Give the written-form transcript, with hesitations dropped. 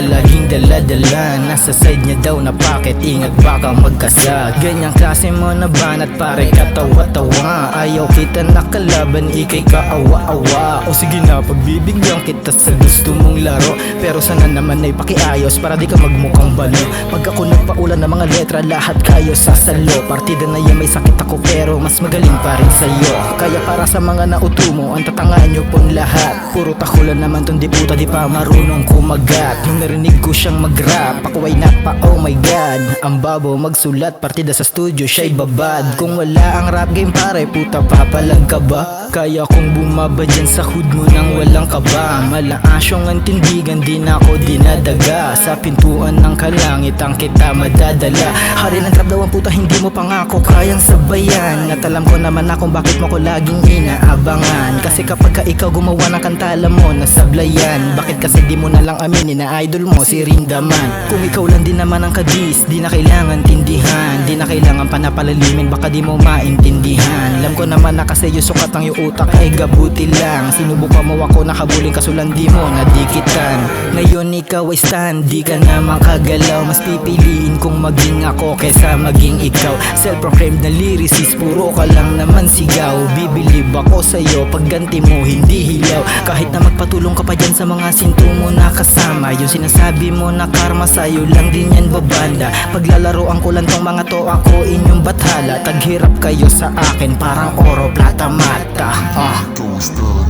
na laging dala-dala. Nasa side niya daw na packet, ingat baka magkasag. Ganyang klase mo na banat pare katawa-tawa. Ayaw kita nakalaban, ikay kaawa-awa. O sige na, pagbibigyan kita sa gusto mong laro, pero sana naman ay pakiayos para di ka magmukhang balo. Pag ako nagpaulan ng mga letra, lahat kayo sasalo. Partida na yan may sakit ako pero mas magaling pa rin sa'yo. Kaya para sa mga nauto mo, ang tatangaan nyo pong lahat. Puro takulan naman tong diputa, di pa marunong kumagat. Nung narinig ko siyang mag-rap, ako ay napa, oh my god. Ang babo magsulat, partida sa studio, siya'y babad. Kung wala ang rap game pare, puta papalag ka ba? Kaya kung bumaba dyan sa hood mo nang walang kaba. Malaasyong ang tindigan, di na ako dinadaga. Sa pintuan ng kalangitan kita madadala. Hari ng trap daw ang puta, hindi mo pangako kayang sabayan. At alam ko naman na kung bakit mo ko laging inaabangan. Kasi kapag ka ikaw gumawa ng kantala mo, nasablayan. Bakit kasi di mo na lang aminin na idol mo si Rindaman? Kung ikaw lang din naman ang kadis, di na kailangan tindihan. Di na kailangan panapalalimin, baka di mo maintindihan. Alam ko naman na kasi yung sukat ng yung utak ay gabuti lang. Sinubukan mo ako, nakabuling kaso lang di mo nadikitan. Ngayon ikaw ay stand, di ka na makagalaw. Mas pipiliin kong maging ako kaysa maging ikaw. Self-proclaimed na lyricist, puro ka lang naman sigaw. Bibilib ako sa'yo, pag ganti mo hindi hilaw. Kahit na magpatulong ka pa dyan sa mga sinto mo na kasama, yung sinasabi mo na karma sa'yo lang din yan babanda. Paglalaroan ko lang tong mga to, ako inyong bathala. Taghirap kayo sa akin, parang oro, plata, mata. Ikaw ay star,